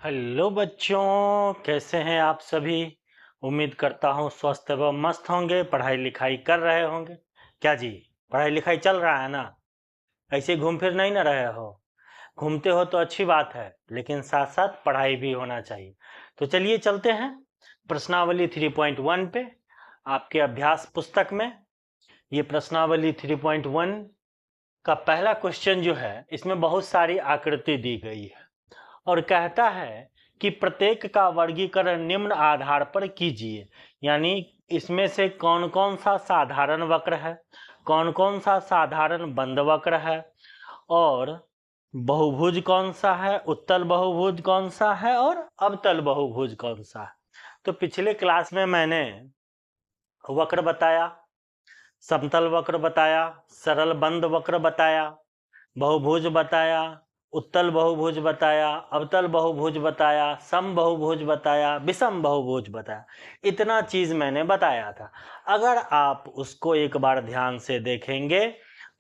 Hello बच्चों, कैसे हैं आप सभी। उम्मीद करता हूँ स्वस्थ एवं मस्त होंगे, पढ़ाई लिखाई कर रहे होंगे। क्या जी, पढ़ाई लिखाई चल रहा है ना। ऐसे घूम फिर नहीं ना रहे हो। घूमते हो तो अच्छी बात है, लेकिन साथ साथ पढ़ाई भी होना चाहिए। तो चलिए चलते हैं प्रश्नावली 3.1 पे। आपके अभ्यास पुस्तक में ये प्रश्नावली 3.1 का पहला क्वेश्चन जो है, इसमें बहुत सारी आकृति दी गई है और कहता है कि प्रत्येक का वर्गीकरण निम्न आधार पर कीजिए। यानी इसमें से कौन कौन सा साधारण वक्र है, कौन कौन सा साधारण बंद वक्र है, और बहुभुज कौन सा है, उत्तल बहुभुज कौन सा है, और अवतल बहुभुज कौन सा है। तो पिछले क्लास में मैंने वक्र बताया, समतल वक्र बताया, सरल बंद वक्र बताया, बहुभुज बताया, उत्तल बहुभुज बताया, अवतल बहुभुज बताया, सम बहुभुज बताया, विषम बहुभुज बताया। इतना चीज मैंने बताया था। अगर आप उसको एक बार ध्यान से देखेंगे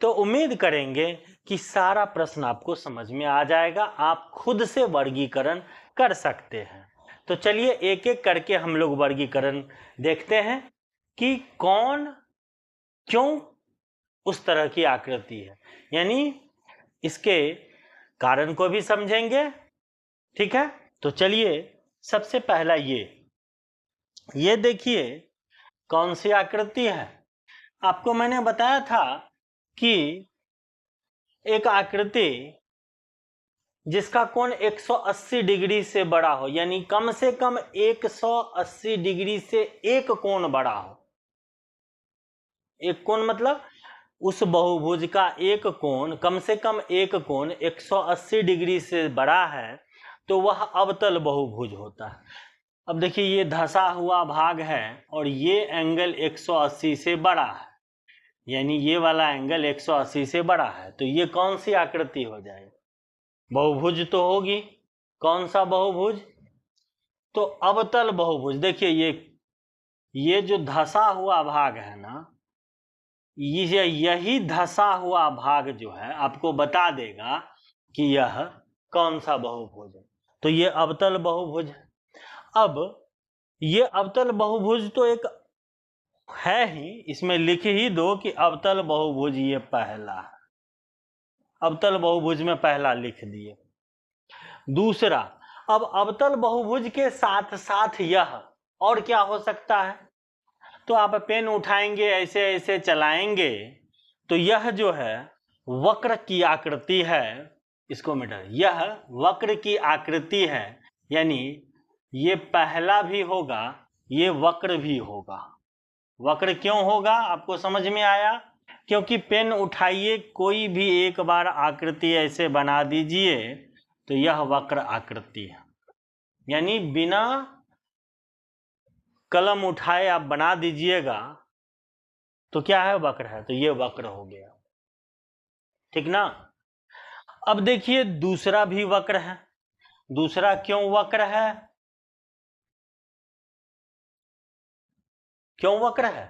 तो उम्मीद करेंगे कि सारा प्रश्न आपको समझ में आ जाएगा, आप खुद से वर्गीकरण कर सकते हैं। तो चलिए एक एक करके हम लोग वर्गीकरण देखते हैं कि कौन क्यों उस तरह की आकृति है, यानी इसके कारण को भी समझेंगे। ठीक है, तो चलिए सबसे पहला ये देखिए कौन सी आकृति है। आपको मैंने बताया था कि एक आकृति जिसका कोण 180 डिग्री से बड़ा हो, यानी कम से कम 180 डिग्री से एक कोण बड़ा हो। एक कोण मतलब उस बहुभुज का एक कोण, कम से कम एक कोण 180 डिग्री से बड़ा है तो वह अवतल बहुभुज होता है। अब देखिए ये धंसा हुआ भाग है और ये एंगल 180 से बड़ा है, यानी ये वाला एंगल 180 से बड़ा है, तो ये कौन सी आकृति हो जाएगी? बहुभुज तो होगी। कौन सा बहुभुज? तो अवतल बहुभुज। देखिए ये जो धंसा हुआ भाग है ना, यही धंसा हुआ भाग जो है आपको बता देगा कि यह कौन सा बहुभुज है। तो ये अवतल बहुभुज है। अब ये अवतल बहुभुज तो एक है ही, इसमें लिख ही दो कि अवतल बहुभुज ये पहला है। अवतल बहुभुज में पहला लिख दिए। दूसरा, अब अवतल बहुभुज के साथ साथ यह और क्या हो सकता है? तो आप पेन उठाएंगे, ऐसे ऐसे चलाएंगे तो यह जो है वक्र की आकृति है। इसको मिटा, यह वक्र की आकृति है, यानी ये पहला भी होगा, ये वक्र भी होगा। वक्र क्यों होगा आपको समझ में आया? क्योंकि पेन उठाइए, कोई भी एक बार आकृति ऐसे बना दीजिए तो यह वक्र आकृति है। यानी बिना कलम उठाए आप बना दीजिएगा तो क्या है? वक्र है। तो ये वक्र हो गया, ठीक ना। अब देखिए दूसरा भी वक्र है। दूसरा क्यों वक्र है? क्यों वक्र है?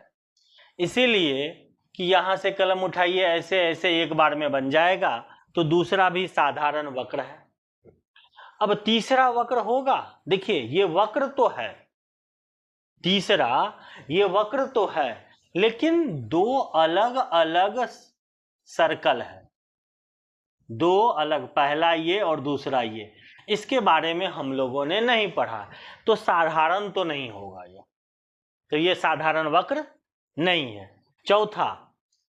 इसीलिए कि यहां से कलम उठाइए, ऐसे ऐसे एक बार में बन जाएगा, तो दूसरा भी साधारण वक्र है। अब तीसरा वक्र होगा। देखिए ये वक्र तो है, तीसरा ये वक्र तो है, लेकिन दो अलग अलग सर्कल है। दो अलग, पहला ये और दूसरा ये, इसके बारे में हम लोगों ने नहीं पढ़ा, तो साधारण तो नहीं होगा ये। तो ये साधारण वक्र नहीं है।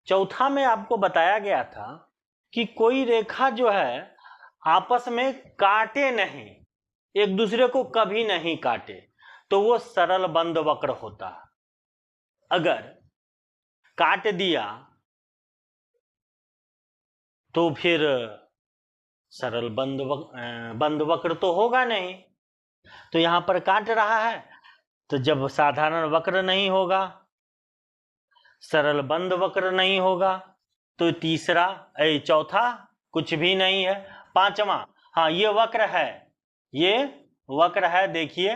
चौथा में आपको बताया गया था कि कोई रेखा जो है आपस में काटे नहीं, एक दूसरे को कभी नहीं काटे, तो वो सरल बंद वक्र होता है। अगर काट दिया तो फिर सरल बंद वक्र तो होगा नहीं। तो यहां पर काट रहा है, तो जब साधारण वक्र नहीं होगा, सरल बंद वक्र नहीं होगा, तो तीसरा चौथा कुछ भी नहीं है। पांचवा, हाँ ये वक्र है, ये वक्र है। देखिए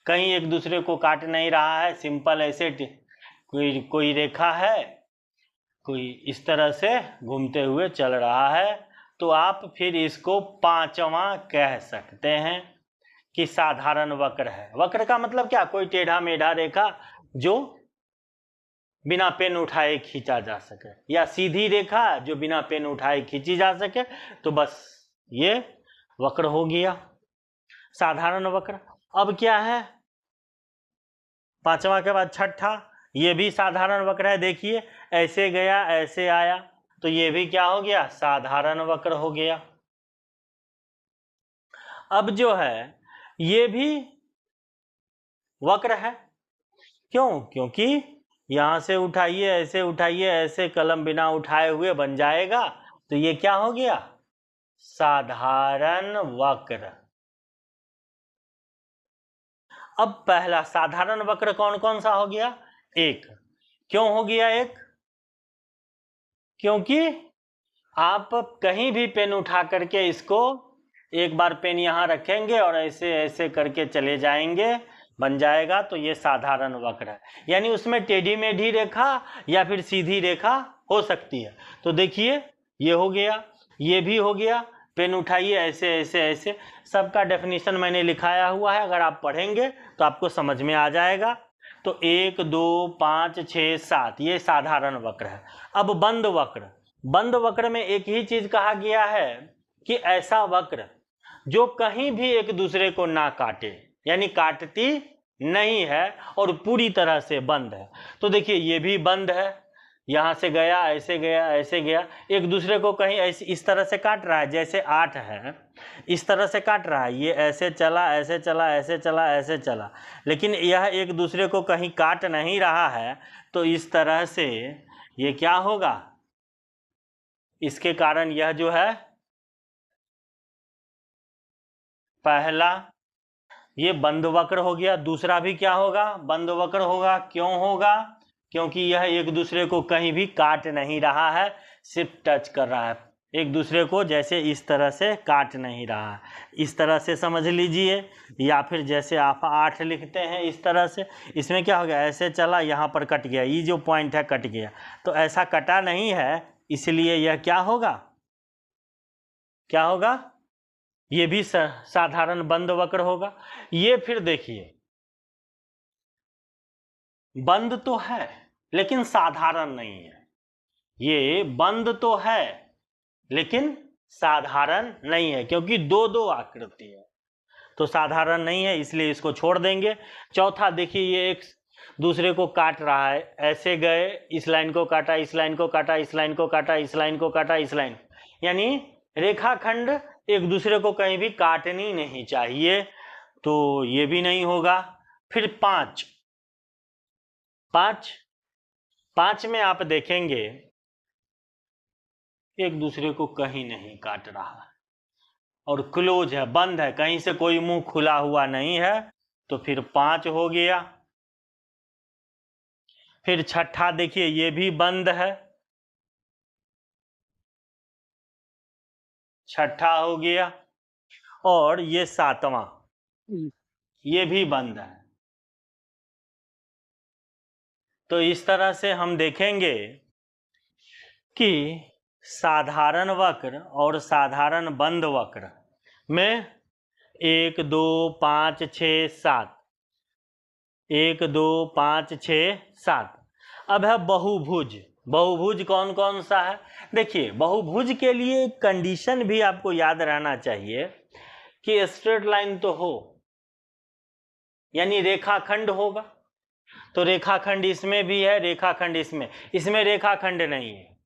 कहीं एक दूसरे को काट नहीं रहा है, सिंपल ऐसे कोई रेखा है, कोई इस तरह से घूमते हुए चल रहा है, तो आप फिर इसको पांचवा कह सकते हैं कि साधारण वक्र है। वक्र का मतलब क्या? कोई टेढ़ा मेढ़ा रेखा जो बिना पेन उठाए खींचा जा सके, या सीधी रेखा जो बिना पेन उठाए खींची जा सके, तो बस ये वक्र हो गया, साधारण वक्र। अब क्या है? पांचवा के बाद छठा, ये भी साधारण वक्र है। देखिए ऐसे गया ऐसे आया, तो ये भी क्या हो गया? साधारण वक्र हो गया। अब जो है ये भी वक्र है। क्यों? क्योंकि यहां से उठाइए ऐसे कलम बिना उठाए हुए बन जाएगा, तो ये क्या हो गया? साधारण वक्र। अब पहला साधारण वक्र कौन कौन सा हो गया? एक। क्यों हो गया एक? क्योंकि आप कहीं भी पेन उठा करके इसको एक बार पेन यहां रखेंगे और ऐसे ऐसे करके चले जाएंगे, बन जाएगा, तो ये साधारण वक्र है। यानी उसमें टेढ़ी मेढ़ी रेखा या फिर सीधी रेखा हो सकती है। तो देखिए ये हो गया, ये भी हो गया। पेन उठाइए ऐसे ऐसे ऐसे, सबका डेफिनेशन मैंने लिखाया हुआ है, अगर आप पढ़ेंगे तो आपको समझ में आ जाएगा। तो 1 2 5 6 7 ये साधारण वक्र है। अब बंद वक्र। बंद वक्र में एक ही चीज कहा गया है कि ऐसा वक्र जो कहीं भी एक दूसरे को ना काटे, यानी काटती नहीं है और पूरी तरह से बंद है। तो देखिए ये भी बंद है, यहां से गया ऐसे गया ऐसे गया, एक दूसरे को कहीं ऐसे इस तरह से काट रहा है, जैसे 8 है इस तरह से काट रहा है, ये ऐसे चला ऐसे चला ऐसे चला ऐसे चला, लेकिन यह एक दूसरे को कहीं काट नहीं रहा है। तो इस तरह से ये क्या होगा? इसके कारण यह जो है पहला ये बंद वक्र हो गया। दूसरा भी क्या होगा? बंद वक्र होगा। क्यों होगा? क्योंकि यह एक दूसरे को कहीं भी काट नहीं रहा है, सिर्फ टच कर रहा है एक दूसरे को, जैसे इस तरह से काट नहीं रहा है। इस तरह से समझ लीजिए, या फिर जैसे आप 8 लिखते हैं इस तरह से, इसमें क्या हो गया? ऐसे चला, यहाँ पर कट गया, ये जो पॉइंट है कट गया, तो ऐसा कटा नहीं है, इसलिए यह क्या होगा? क्या होगा? ये भी साधारण बंद वक्र होगा। ये फिर देखिए बंद तो है लेकिन साधारण नहीं है। ये बंद तो है लेकिन साधारण नहीं है, क्योंकि दो दो आकृति है, तो साधारण नहीं है, इसलिए इसको छोड़ देंगे। चौथा देखिए, ये एक दूसरे को काट रहा है, ऐसे गए, इस लाइन को काटा, इस लाइन को काटा, इस लाइन को काटा, इस लाइन को काटा, इस लाइन, यानी रेखाखंड एक दूसरे को कहीं भी काटनी नहीं चाहिए, तो ये भी नहीं होगा। फिर 5 में आप देखेंगे एक दूसरे को कहीं नहीं काट रहा और क्लोज है, बंद है, कहीं से कोई मुंह खुला हुआ नहीं है, तो फिर 5 हो गया। फिर छठा देखिए, ये भी बंद है, छठा हो गया। और ये 7वां, ये भी बंद है। तो इस तरह से हम देखेंगे कि साधारण वक्र और साधारण बंद वक्र में 1 2 5 6 7, 1 2 5 6 7। अब है बहुभुज। बहुभुज कौन कौन सा है? देखिए बहुभुज के लिए कंडीशन भी आपको याद रहना चाहिए कि स्ट्रेट लाइन तो हो, यानी रेखाखंड होगा। तो रेखाखंड इसमें भी है, रेखाखंड इसमें रेखाखंड नहीं है,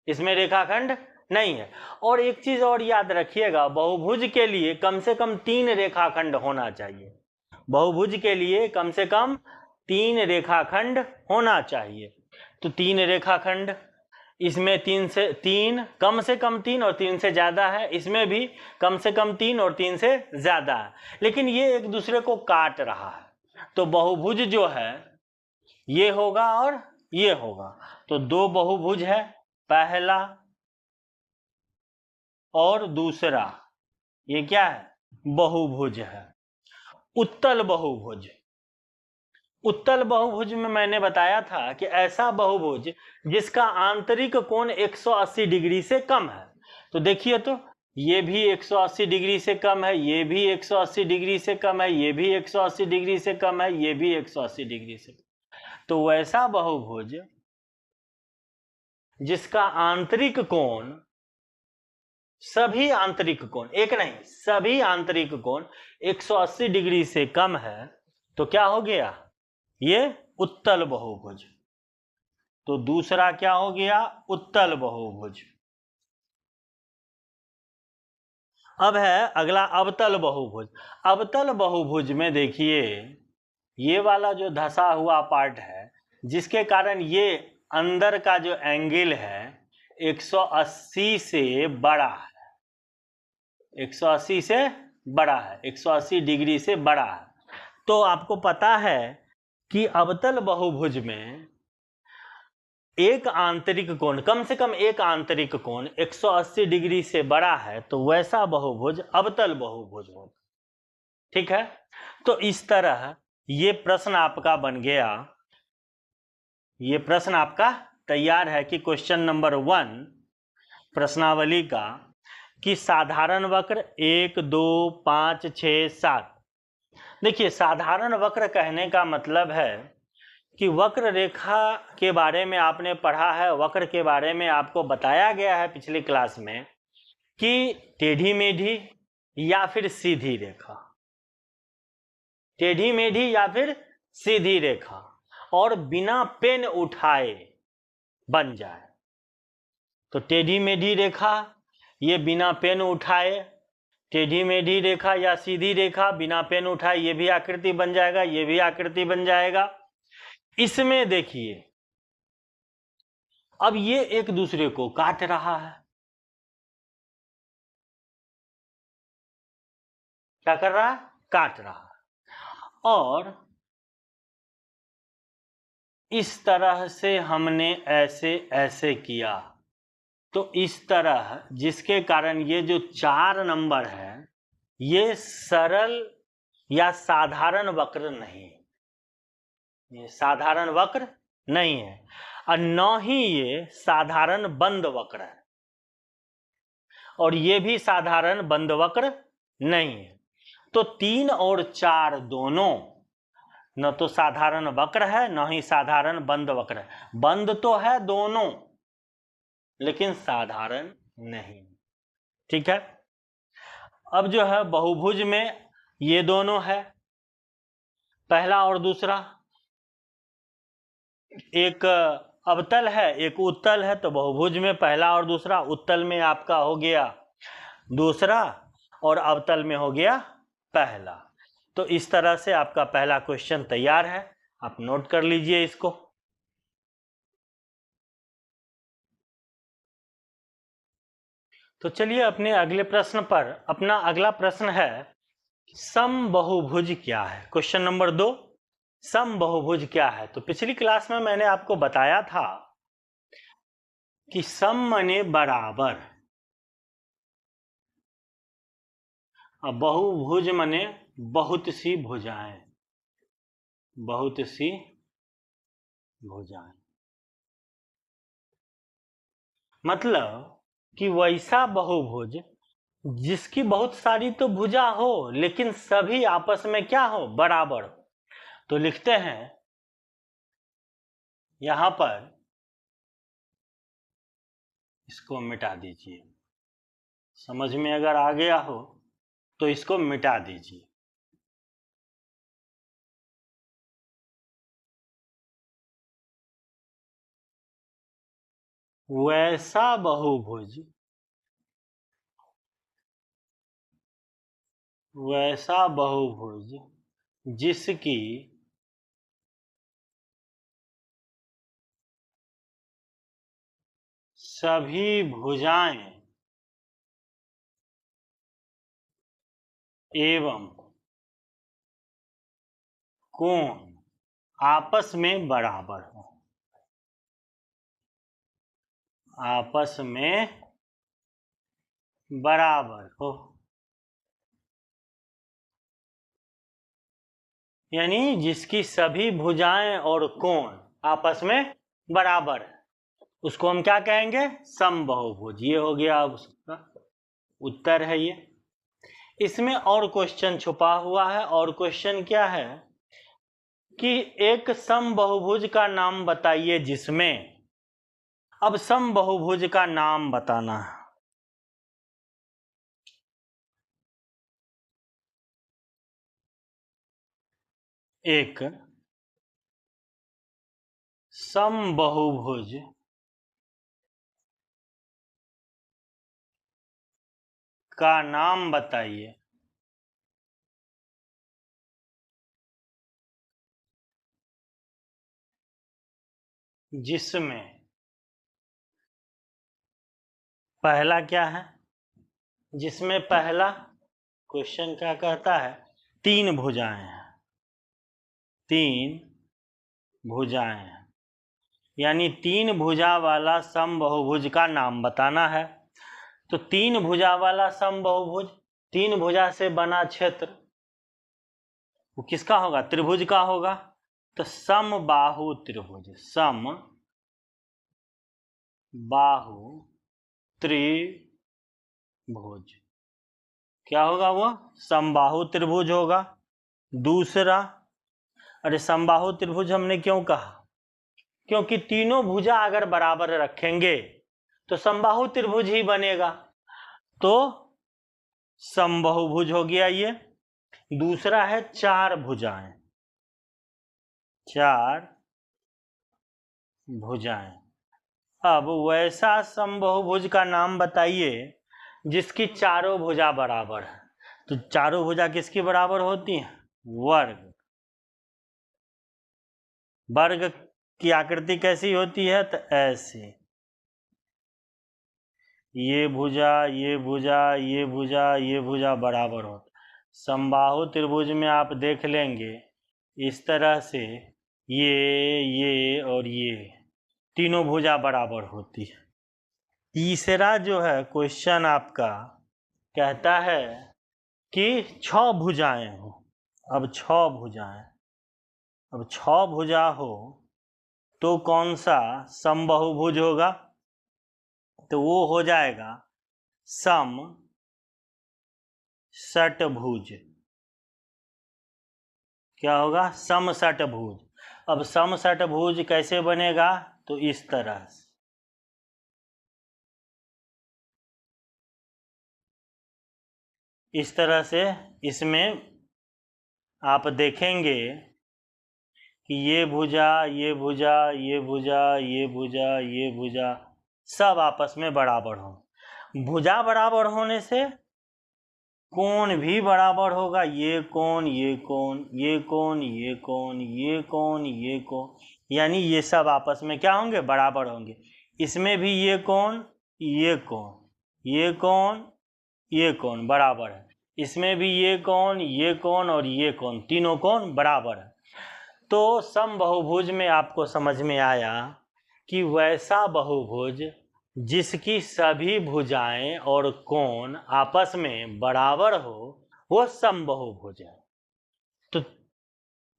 इसमें रेखाखंड नहीं है। और एक चीज और याद रखिएगा, बहुभुज के लिए कम से कम 3 रेखाखंड होना चाहिए। बहुभुज के लिए कम से कम 3 रेखाखंड होना चाहिए। तो 3 रेखाखंड, इसमें 3 से 3, कम से कम 3 और 3 से ज्यादा है, इसमें भी कम से कम 3 और 3 से ज्यादा है, लेकिन ये एक दूसरे को काट रहा है। तो बहुभुज जो है ये होगा और ये होगा। तो 2 बहुभुज है, पहला और दूसरा, ये क्या है? बहुभुज है। उत्तल बहुभुज। उत्तल बहुभुज में मैंने बताया था कि ऐसा बहुभुज जिसका आंतरिक कोण 180 डिग्री से कम है। तो देखिए तो ये भी 180 डिग्री से कम है, ये भी 180 डिग्री से कम है, ये भी 180 डिग्री से कम है, ये भी 180 डिग्री से कम। तो वैसा बहुभुज जिसका आंतरिक कोण, सभी आंतरिक कोण, एक नहीं सभी आंतरिक कोण 180 डिग्री से कम है, तो क्या हो गया, ये उत्तल बहुभुज। तो दूसरा क्या हो गया, उत्तल बहुभुज। अब है अगला अवतल बहुभुज। अवतल बहुभुज में देखिए ये वाला जो धसा हुआ पार्ट है, जिसके कारण ये अंदर का जो एंगल है 180 से बड़ा है, 180 से बड़ा है, 180 डिग्री से बड़ा है। तो आपको पता है कि अवतल बहुभुज में एक आंतरिक कोण, कम से कम एक आंतरिक कोण 180 डिग्री से बड़ा है, तो वैसा बहुभुज अवतल बहुभुज होगा। ठीक है, तो इस तरह ये प्रश्न आपका बन गया, ये प्रश्न आपका तैयार है कि क्वेश्चन नंबर 1 प्रश्नावली का, कि साधारण वक्र 1 2 5 6 7। देखिए साधारण वक्र कहने का मतलब है कि वक्र रेखा के बारे में आपने पढ़ा है, वक्र के बारे में आपको बताया गया है पिछली क्लास में कि टेढ़ी मेढ़ी या फिर सीधी रेखा, टेढ़ी मेढ़ी या फिर सीधी रेखा और बिना पेन उठाए बन जाए। तो टेढ़ी मेढ़ी रेखा ये बिना पेन उठाए, टेढ़ी मेढ़ी रेखा या सीधी रेखा बिना पेन उठाए, ये भी आकृति बन जाएगा, ये भी आकृति बन जाएगा। इसमें देखिए अब ये एक दूसरे को काट रहा है, क्या कर रहा है, काट रहा है। और इस तरह से हमने ऐसे ऐसे किया, तो इस तरह जिसके कारण ये जो 4 नंबर है ये सरल या साधारण वक्र नहीं है, ये साधारण वक्र नहीं है, और न ही ये साधारण बंद वक्र है, और ये भी साधारण बंद वक्र नहीं है। तो 3 और 4 दोनों न तो साधारण वक्र है न ही साधारण बंद वक्र है। बंद तो है दोनों लेकिन साधारण नहीं। ठीक है, अब जो है बहुभुज में ये दोनों है, पहला और दूसरा, एक अवतल है एक उत्तल है, तो बहुभुज में पहला और दूसरा, उत्तल में आपका हो गया दूसरा और अवतल में हो गया पहला। तो इस तरह से आपका पहला क्वेश्चन तैयार है, आप नोट कर लीजिए इसको। तो चलिए अपने अगले प्रश्न पर, अपना अगला प्रश्न है समबहुभुज क्या है। क्वेश्चन नंबर 2 समबहुभुज क्या है। तो पिछली क्लास में मैंने आपको बताया था कि सम माने बराबर, और बहुभुज माने बहुत सी भुजाएं, बहुत सी भुजाएं, मतलब कि वैसा बहुभुज जिसकी बहुत सारी तो भुजा हो लेकिन सभी आपस में क्या हो, बराबर। तो लिखते हैं यहां पर, इसको मिटा दीजिए, समझ में अगर आ गया हो तो इसको मिटा दीजिए। वैसा बहुभुज, वैसा बहुभुज जिसकी सभी भुजाएं एवं कोण आपस में बराबर हो, आपस में बराबर हो, यानी जिसकी सभी भुजाएं और कोण आपस में बराबर है, उसको हम क्या कहेंगे? समबाहुभुज। ये हो गया अब उसका उत्तर है ये। इसमें और क्वेश्चन छुपा हुआ है। और क्वेश्चन क्या है कि एक समबाहुभुज का नाम बताइए जिसमें, अब समबाहुभुज का नाम बताना है। एक समबाहुभुज का नाम बताइए जिसमें पहला क्या है? जिसमें पहला क्वेश्चन क्या कहता है? 3 भुजाएं हैं। 3 भुजाएं हैं, यानी 3 भुजा वाला समबाहुभुज का नाम बताना है। तो 3 भुजा वाला समबाहुभुज, 3 भुजा से बना क्षेत्र वो किसका होगा? त्रिभुज का होगा। तो समबाहु त्रिभुज, समबाहु त्रिभुज क्या होगा? वो समबाहु त्रिभुज होगा। दूसरा, अरे समबाहु त्रिभुज हमने क्यों कहा? क्योंकि तीनों भुजा अगर बराबर रखेंगे तो समबाहु त्रिभुज ही बनेगा। तो समबाहुभुज हो गया ये। दूसरा है 4 भुजाएं। 4 भुजाएं। अब वैसा समबाहुभुज का नाम बताइए जिसकी चारों भुजा बराबर है। तो चारों भुजा किसकी बराबर होती हैं? वर्ग। वर्ग की आकृति कैसी होती है? तो ऐसे, ये भुजा, ये भुजा, ये भुजा, ये भुजा बराबर होता। समबाहु त्रिभुज में आप देख लेंगे इस तरह से ये और ये तीनों भुजा बराबर होती है। तीसरा जो है क्वेश्चन आपका कहता है कि 6 भुजाएं हो। अब 6 भुजाएं, अब 6 भुजा हो तो कौन सा समबाहुभुज होगा? तो वो हो जाएगा सम षटभुज। क्या होगा? सम षटभुज। अब सम षटभुज कैसे बनेगा? तो इस तरह से, इस तरह से इसमें आप देखेंगे कि ये भुजा, ये भुजा, ये भुजा, ये भुजा, ये भुजा सब आपस में बराबर हो। भुजा बराबर होने से कोण भी बराबर होगा। ये कोण, ये कोण, ये कोण, ये कोण, ये कोण, ये कोण, यानी ये सब आपस में क्या होंगे? बराबर होंगे। इसमें भी ये कोण, ये कोण, ये कोण, ये कोण बराबर है। इसमें भी ये कोण, ये कोण और ये कोण, तीनों कोण बराबर है। तो समबाहुभुज में आपको समझ में आया कि वैसा बहुभुज जिसकी सभी भुजाएं और कोण आपस में बराबर हो वो समबाहुभुज है। तो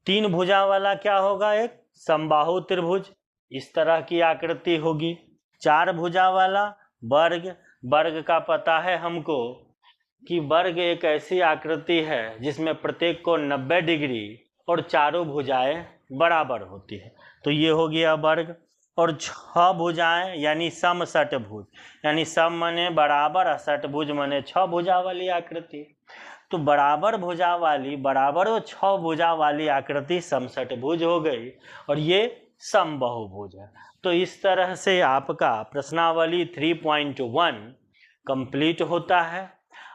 3 भुजा वाला क्या होगा? एक समबाहु त्रिभुज, इस तरह की आकृति होगी। 4 भुजा वाला वर्ग, वर्ग का पता है हमको कि वर्ग एक ऐसी आकृति है जिसमें प्रत्येक को 90 डिग्री और चारों भुजाएं बराबर होती है। तो ये हो गया वर्ग। और 6 भुजाएं यानी सम षटभुज, यानी सम माने बराबर, षटभुज माने 6 भुजा वाली आकृति। तो बराबर भुजा वाली, बराबर वो 6 भुजा वाली आकृति समषटभुज हो गई और ये समबाहुभुज है। तो इस तरह से आपका प्रश्नावली 3.1 कंप्लीट होता है।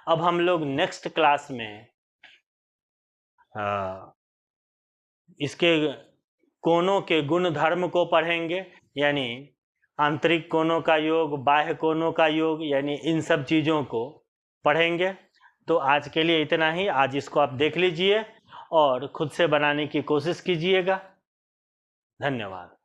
अब हम लोग नेक्स्ट क्लास में इसके कोणों के गुण धर्म को पढ़ेंगे, यानी आंतरिक कोणों का योग, बाह्य कोणों का योग, यानी इन सब चीज़ों को पढ़ेंगे। तो आज के लिए इतना ही। आज इसको आप देख लीजिए और खुद से बनाने की कोशिश कीजिएगा। धन्यवाद।